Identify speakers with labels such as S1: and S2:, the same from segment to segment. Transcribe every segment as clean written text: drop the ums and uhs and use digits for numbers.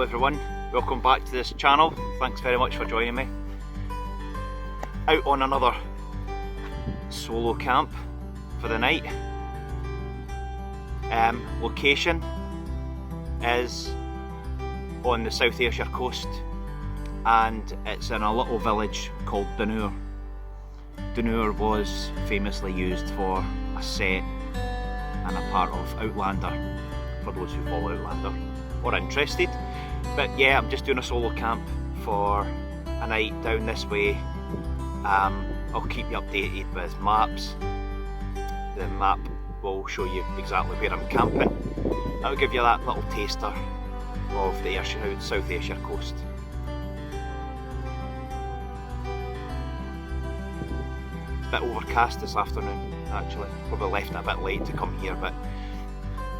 S1: everyone, welcome back to this channel. Thanks very much for joining me. Out on another solo camp for the night. Location is on the South Ayrshire coast and it's in a little village called Dunure. Dunure was famously used for a set and a part of Outlander, for those who follow Outlander or are interested. But yeah, I'm just doing a solo camp for a night down this way. I'll keep you updated with maps. The map will show you exactly where I'm camping. That'll give you that little taster of the Ayrshire, South Ayrshire coast. It's a bit overcast this afternoon actually. Probably left it a bit late to come here, but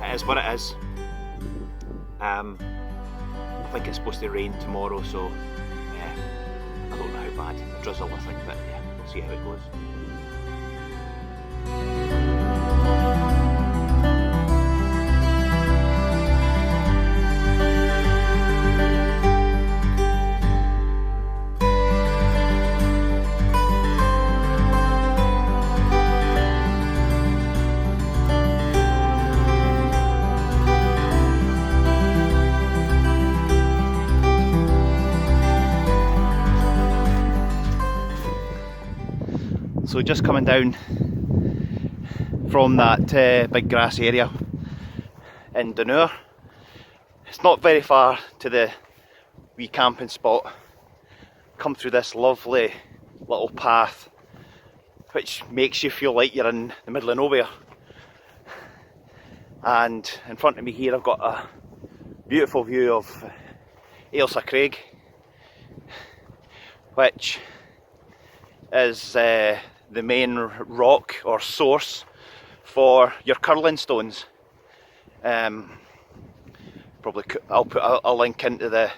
S1: it is what it is. I think it's supposed to rain tomorrow, so yeah, I don't know how bad. A drizzle I think, but yeah, we'll see how it goes. So just coming down from that big grass area in Dunure. It's not very far to the wee camping spot. Come through this lovely little path which makes you feel like you're in the middle of nowhere. And in front of me here I've got a beautiful view of Ailsa Craig, which is the main rock or source for your curling stones. Probably I'll put a link into the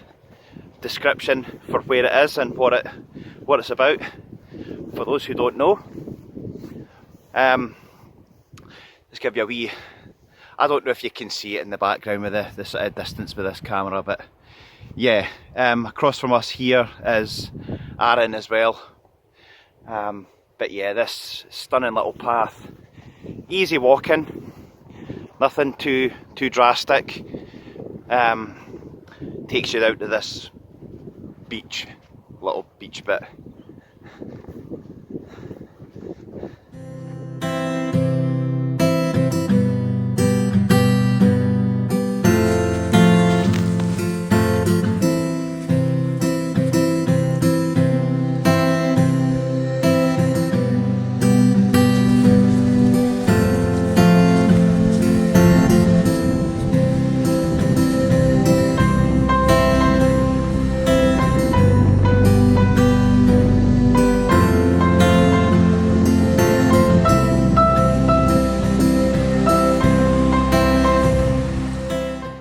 S1: description for where it is and what it's about for those who don't know. Just give you a wee, I don't know if you can see it in the background with the sort of distance with this camera, but yeah, across from us here is Arran as well. But yeah, this stunning little path, easy walking, nothing too drastic. Takes you out to this beach, little beach bit.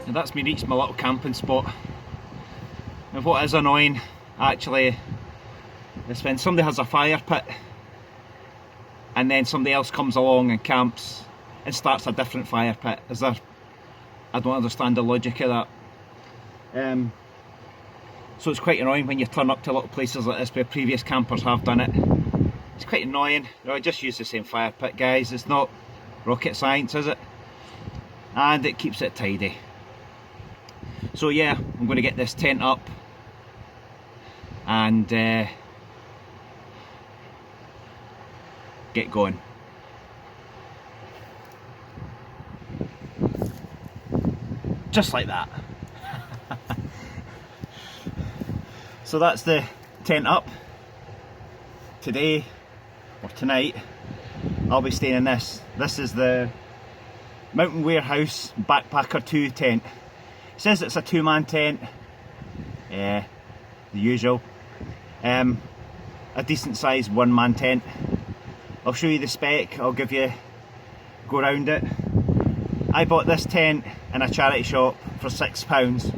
S1: That's me reached my little camping spot. Now what is annoying actually is when somebody has a fire pit and then somebody else comes along and camps and starts a different fire pit. I don't understand the logic of that. So it's quite annoying when you turn up to little places like this where previous campers have done it. It's quite annoying. I just use the same fire pit, guys. It's not rocket science, is it? And it keeps it tidy. So yeah, I'm going to get this tent up and get going. Just like that. So that's the tent up. Today, or tonight, I'll be staying in this. This is the Mountain Warehouse Backpacker 2 tent. It says it's a 2-man tent, the usual. A decent sized 1-man tent. I'll show you the spec, I'll give you, go around it. I bought this tent in a charity shop for £6,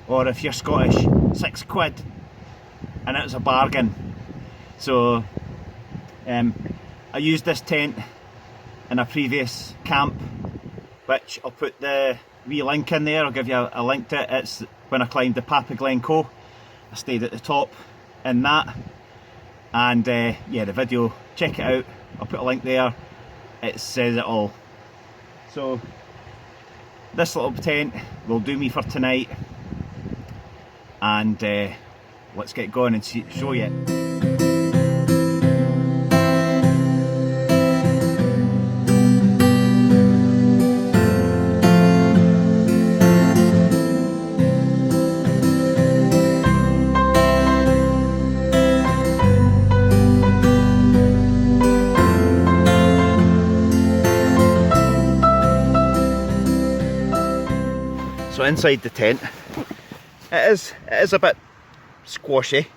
S1: or if you're Scottish, £6, and it was a bargain. So I used this tent in a previous camp, which I'll put the wee link in there. I'll give you a link to it. It's when I climbed the Papa Glencoe. I stayed at the top in that, and yeah, the video, check it out. I'll put a link there. It says it all. So this little tent will do me for tonight, and let's get going and show you it. So inside the tent, it is a bit squashy.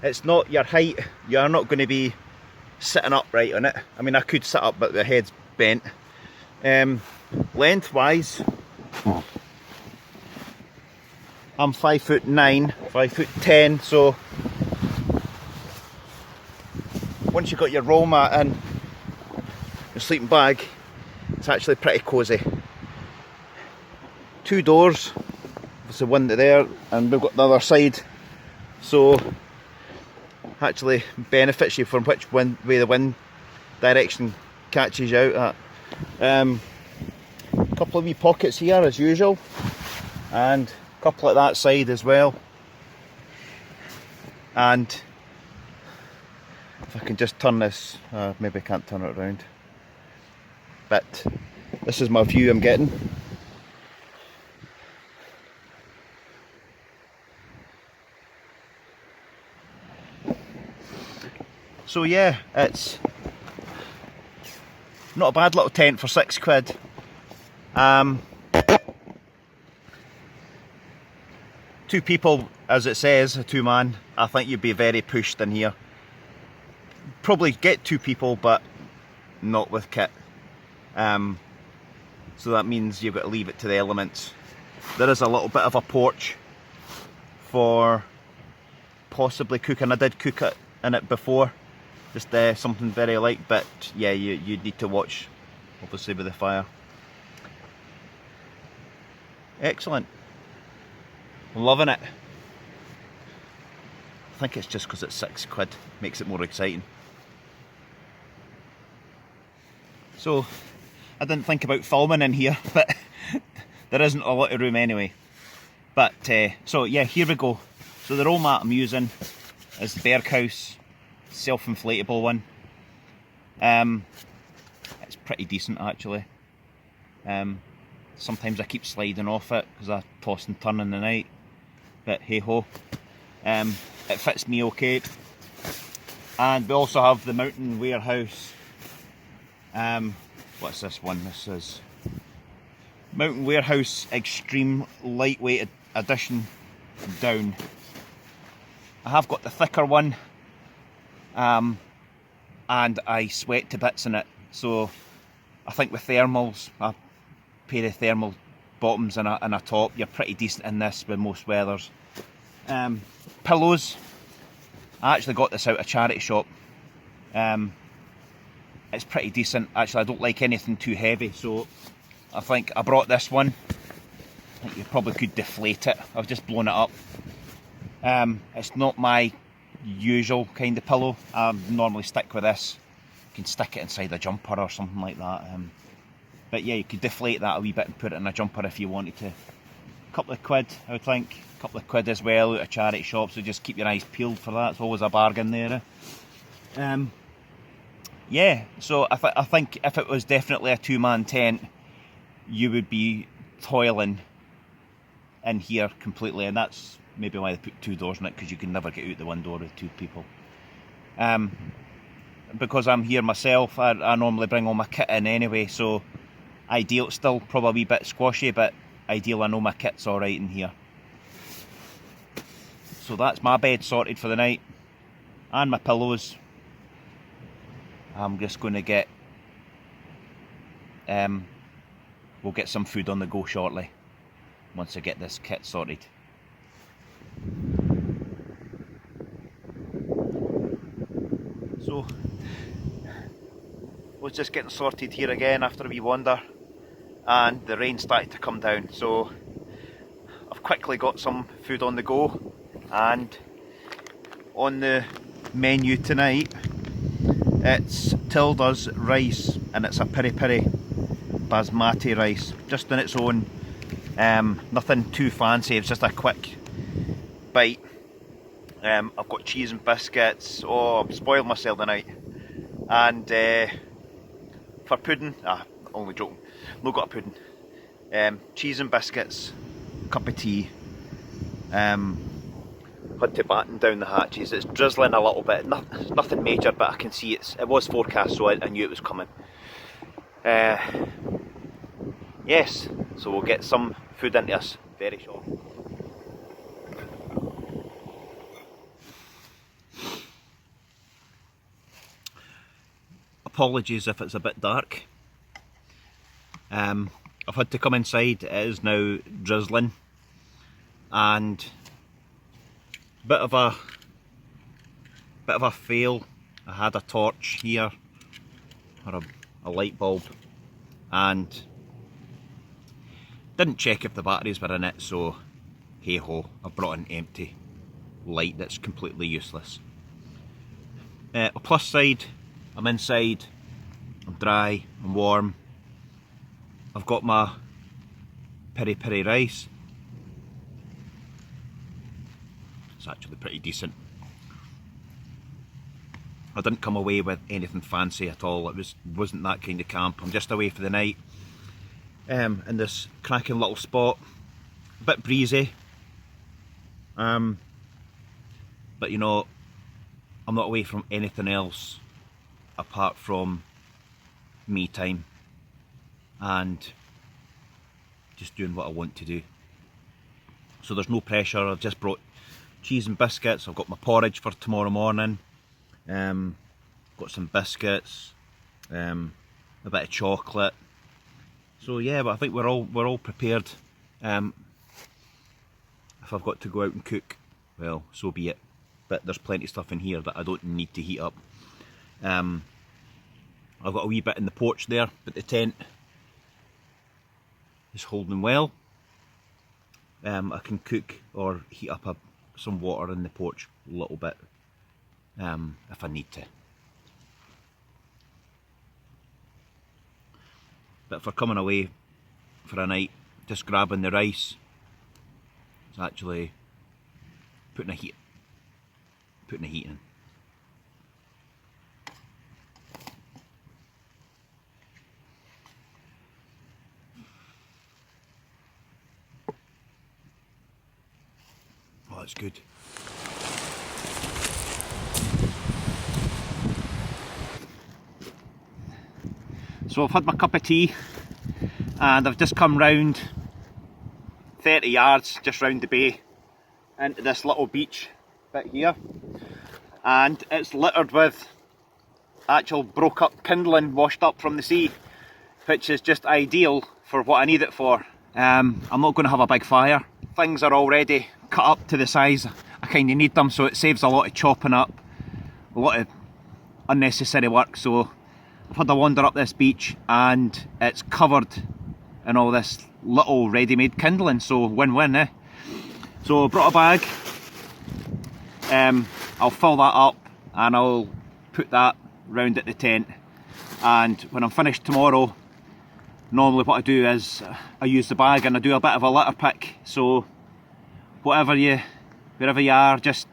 S1: It's not your height. You're not going to be sitting upright on it. I mean, I could sit up, but the head's bent. Lengthwise, I'm 5'9", 5'10", so once you've got your roll mat and your sleeping bag, it's actually pretty cosy. 2 doors, there's the one there, and we've got the other side, so actually benefits you from which way the wind direction catches you out at. A couple of wee pockets here as usual, and a couple at that side as well. And if I can just turn this, maybe I can't turn it around, but this is my view I'm getting. So yeah, it's not a bad little tent for £6. 2 people, as it says, a 2-man. I think you'd be very pushed in here. Probably get 2 people, but not with kit. So that means you've got to leave it to the elements. There is a little bit of a porch for possibly cooking. I did cook it in it before. Just something very light, but yeah, you need to watch, obviously, with the fire. Excellent. I'm loving it. I think it's just because it's £6, makes it more exciting. So, I didn't think about filming in here, but there isn't a lot of room anyway. But, so yeah, here we go. So the roll mat I'm using is the Berghaus self-inflatable one. It's pretty decent actually. Sometimes I keep sliding off it because I toss and turn in the night, but hey ho. It fits me okay. And we also have the Mountain Warehouse. What's this one? This is Mountain Warehouse Extreme Lightweight Edition down. I have got the thicker one. And I sweat to bits in it, so I think with thermals, a pair of thermal bottoms and a top, you're pretty decent in this with most weathers. Pillows, I actually got this out of a charity shop. It's pretty decent. Actually, I don't like anything too heavy, so I think I brought this one. I think you probably could deflate it. I've just blown it up. It's not my usual kind of pillow. I normally stick with this. You can stick it inside a jumper or something like that. But yeah, you could deflate that a wee bit and put it in a jumper if you wanted to. A couple of quid, I would think. A couple of quid as well out of charity shops, so just keep your eyes peeled for that. It's always a bargain there. Yeah, so I think if it was definitely a 2-man tent, you would be toiling in here completely, and that's maybe why they put 2 doors in it, because you can never get out the one door with 2 people. Because I'm here myself, I normally bring all my kit in anyway, so ideal. It's still probably a wee bit squashy, but ideal. I know my kit's alright in here. So that's my bed sorted for the night, and my pillows. I'm just going to get, we'll get some food on the go shortly, once I get this kit sorted. So, was just getting sorted here again after a wee wander. and the rain started to come down, so I've quickly got some food on the go. And on the menu tonight, it's Tilda's rice, and it's a piri piri basmati rice, just on its own. Nothing too fancy, it's just a quick bite. I've got cheese and biscuits. Oh, I'm spoiling myself tonight. And for pudding, only joking, no got a pudding. Cheese and biscuits, cup of tea. Had to batten down the hatches. It's drizzling a little bit, nothing major, but I can see it was forecast, so I knew it was coming. Yes, so we'll get some food into us very shortly. Apologies if it's a bit dark. I've had to come inside. It is now drizzling, and bit of a fail. I had a torch here, or a light bulb, and didn't check if the batteries were in it, so hey ho, I brought an empty light that's completely useless. A plus side, I'm inside, I'm dry, I'm warm. I've got my piri piri rice. It's actually pretty decent. I didn't come away with anything fancy at all. It wasn't that kind of camp. I'm just away for the night, in this cracking little spot. A bit breezy, but you know, I'm not away from anything else apart from me time and just doing what I want to do. So there's no pressure. I've just brought cheese and biscuits. I've got my porridge for tomorrow morning. Got some biscuits, a bit of chocolate. So yeah, but I think we're all prepared. If I've got to go out and cook, well, so be it. But there's plenty of stuff in here that I don't need to heat up. I've got a wee bit in the porch there, but the tent is holding well. I can cook or heat up some water in the porch a little bit, if I need to. But if we're coming away for a night, just grabbing the rice, it's actually putting a heat in. Oh, that's good. So I've had my cup of tea, and I've just come round 30 yards just round the bay into this little beach bit here, and it's littered with actual broke up kindling washed up from the sea, which is just ideal for what I need it for. I'm not going to have a big fire. Things are already cut up to the size I kind of need them, so it saves a lot of chopping up, a lot of unnecessary work. So I've had a wander up this beach and it's covered in all this little ready-made kindling, so win-win, eh? So I brought a bag. I'll fill that up and I'll put that round at the tent, and when I'm finished tomorrow, normally what I do is I use the bag and I do a bit of a litter pick. So wherever you are, just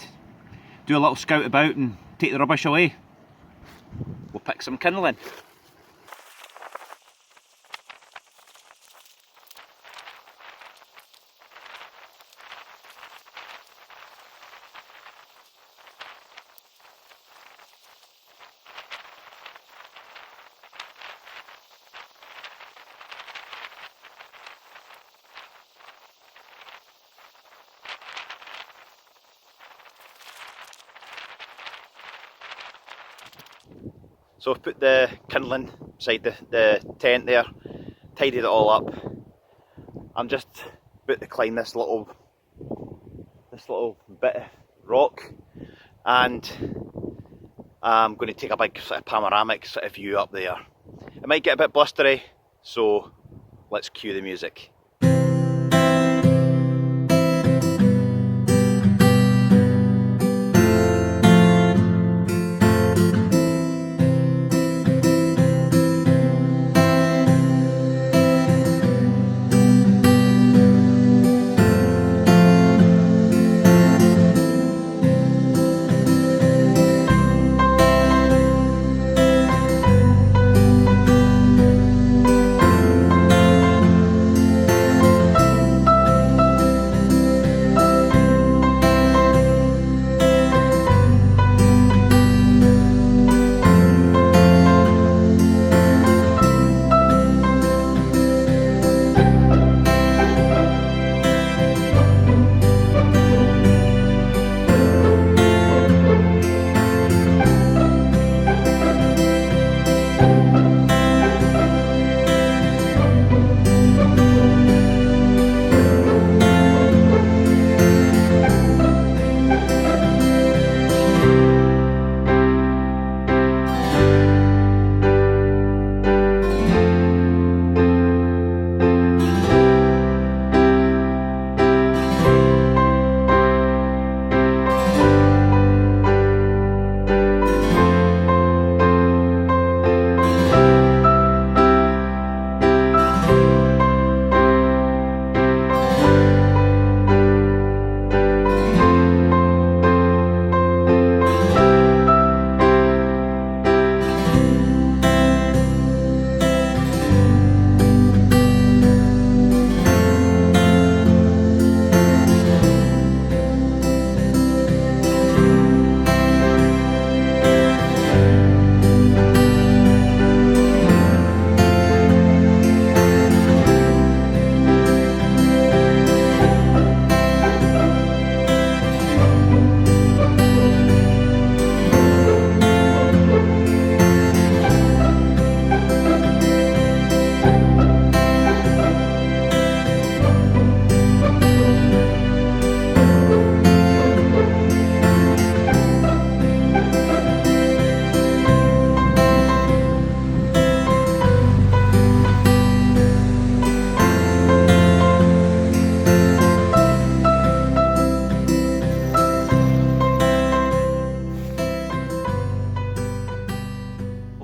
S1: do a little scout about and take the rubbish away. We'll pick some kindling. So I've put the kindling beside the tent there, tidied it all up. I'm just about to climb this little bit of rock, and I'm going to take a big sort of panoramic sort of view up there. It might get a bit blustery, so let's cue the music.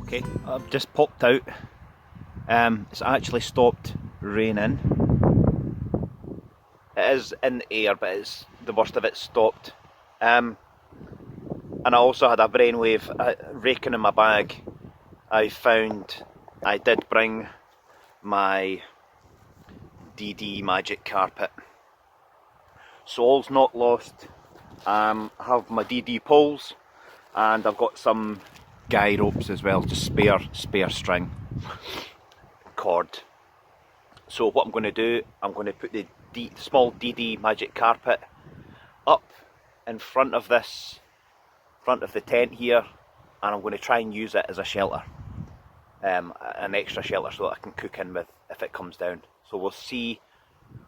S1: Okay, I've just popped out. It's actually stopped raining. It is in the air, but it's the worst of it stopped. And I also had a brainwave raking in my bag. I did bring my DD magic carpet. So all's not lost. I have my DD poles, and I've got some guy ropes as well, just spare string cord. So what I'm going to do, I'm going to put the small DD magic carpet up in front of the tent here, and I'm going to try and use it as a shelter, an extra shelter, so that I can cook in with if it comes down. So we'll see,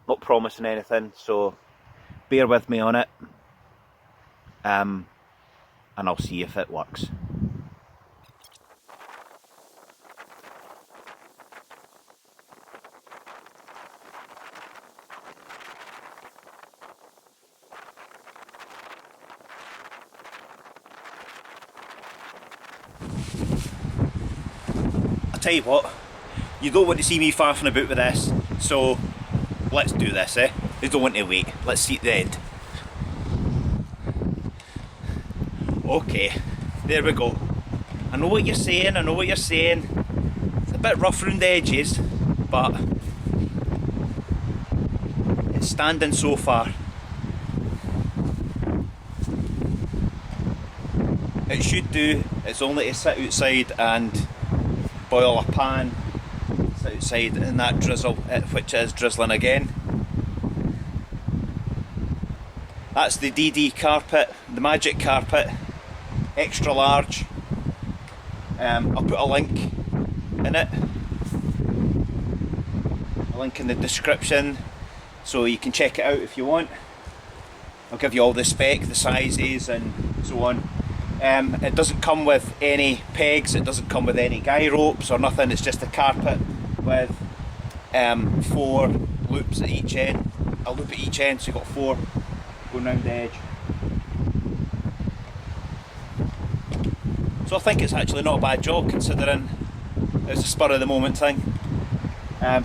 S1: not promising anything, so bear with me on it, and I'll see if it works. I'll tell you what, you don't want to see me faffing about with this, so let's do this, eh? You don't want to wait, let's see at the end. Okay, there we go. I know what you're saying, It's a bit rough around the edges, but it's standing so far. It should do. It's only to sit outside and boil a pan, sit outside in that drizzle, which is drizzling again. That's the DD carpet, the magic carpet, extra large. I'll put a link in it, a link in the description, so you can check it out if you want. I'll give you all the spec, the sizes and so on. It doesn't come with any pegs, it doesn't come with any guy ropes or nothing, it's just a carpet with 4 loops at each end. A loop at each end, so you've got 4 going round the edge. So I think it's actually not a bad job considering it's a spur of the moment thing.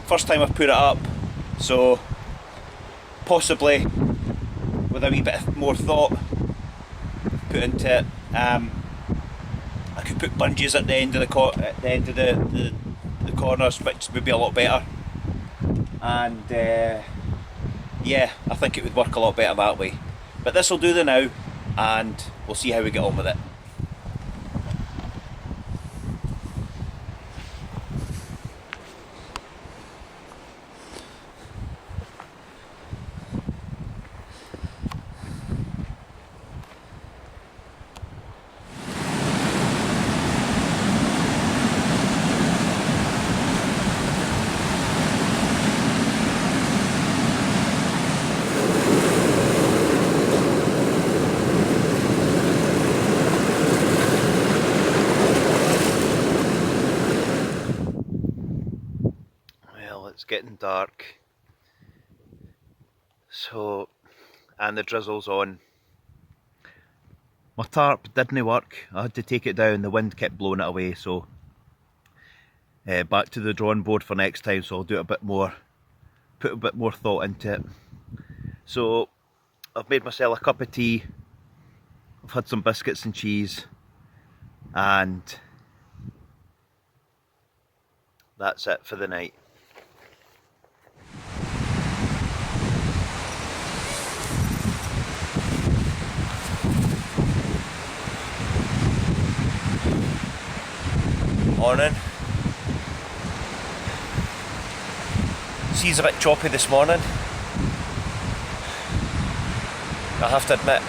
S1: First time I've put it up, so possibly with a wee bit more thought put into it, I could put bungees at the end of the corners, which would be a lot better. And yeah, I think it would work a lot better that way. But this will do the now, and we'll see how we get on with it. It's getting dark, so, and the drizzle's on. My tarp didn't work, I had to take it down, the wind kept blowing it away, so back to the drawing board for next time. So I'll do it a bit more, put a bit more thought into it. So I've made myself a cup of tea, I've had some biscuits and cheese, and that's it for the night. Morning. Sea's a bit choppy this morning. I have to admit,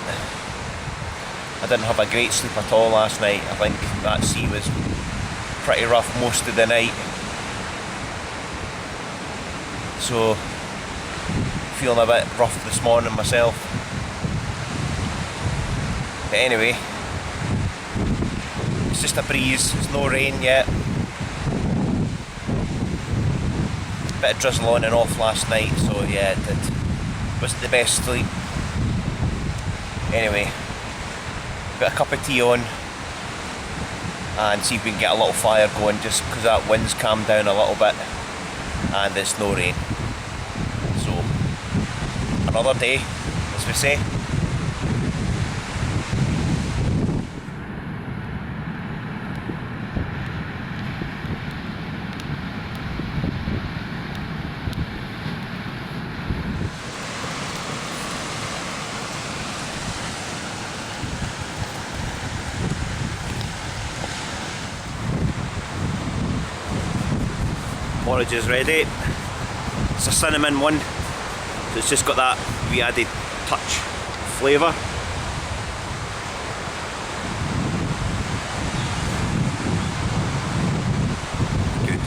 S1: I didn't have a great sleep at all last night. I think that sea was pretty rough most of the night. So, feeling a bit rough this morning myself. But anyway, it's just a breeze, it's no rain yet. Bit of drizzle on and off last night, so yeah, it wasn't the best sleep. Anyway, put a cup of tea on and see if we can get a little fire going, just because that wind's calmed down a little bit and it's no rain. So, another day, as we say. Porridge is ready. It's a cinnamon one, so it's just got that wee added touch of flavour. Good.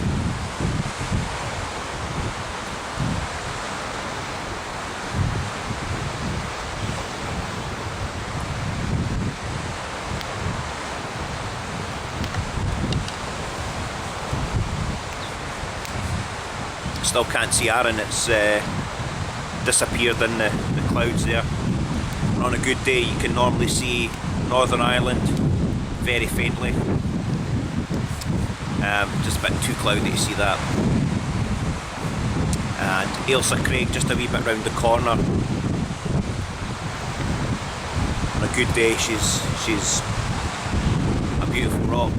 S1: Still can't see Arran, it's disappeared in the clouds there. And on a good day you can normally see Northern Ireland very faintly. Just a bit too cloudy to see that. And Ailsa Craig just a wee bit round the corner. On a good day she's a beautiful rock.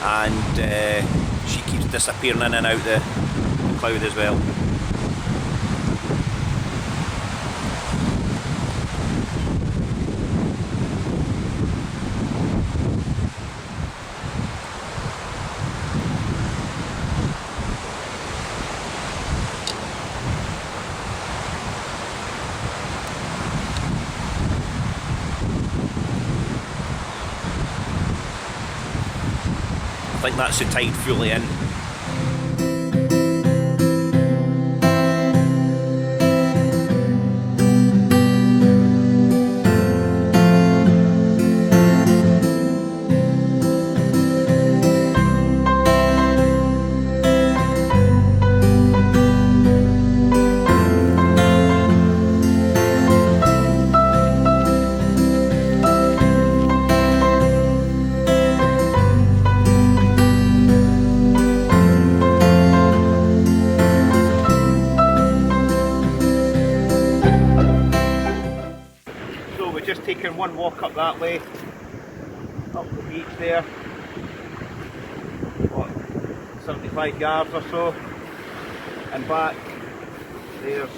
S1: And she keeps disappearing in and out the cloud as well. I think that's the tide fully in. taking one walk up that way, up the beach there, what, 75 yards or so, and back. There's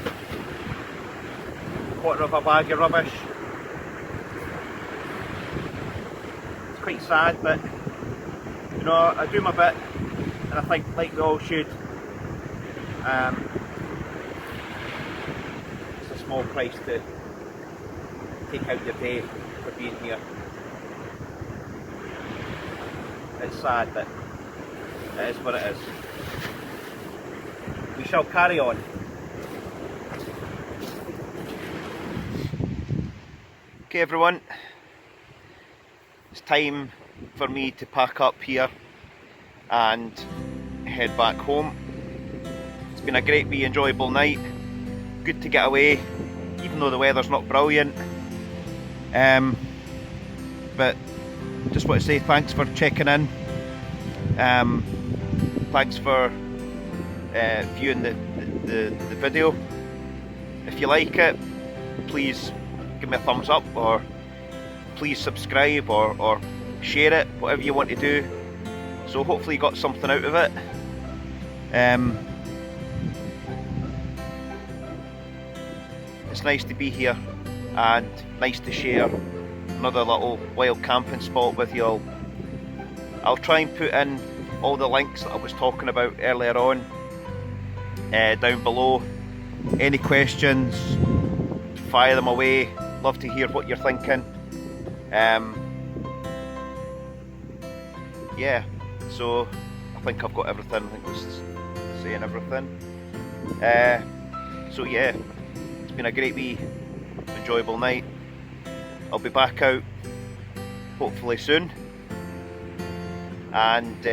S1: a quarter of a bag of rubbish. It's quite sad, but you know, I do my bit, and I think, like we all should, it's a small price to take out your day for being here. It's sad, but it is what it is. We shall carry on. Okay everyone, it's time for me to pack up here and head back home. It's been a great wee enjoyable night, good to get away even though the weather's not brilliant, but just want to say thanks for checking in, thanks for viewing the video. If you like it, please give me a thumbs up, or please subscribe, or share it, whatever you want to do. So hopefully you got something out of it. It's nice to be here and nice to share another little wild camping spot with you all. I'll try and put in all the links that I was talking about earlier on down below. Any questions, fire them away. Love to hear what you're thinking. Yeah, so I think I've got everything. I think I was saying everything. So yeah, it's been a great wee enjoyable night. I'll be back out hopefully soon, and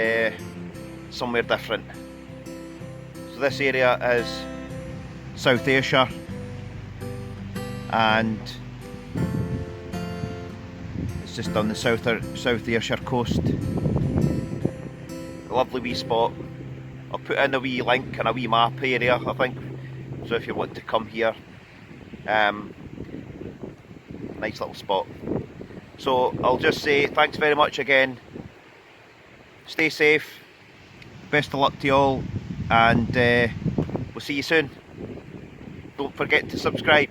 S1: somewhere different. So this area is South Ayrshire, and it's just on the South Ayrshire coast. A lovely wee spot. I'll put in a wee link and a wee map area, I think, so if you want to come here, nice little spot. So I'll just say thanks very much again, stay safe, best of luck to you all, and we'll see you soon. Don't forget to subscribe.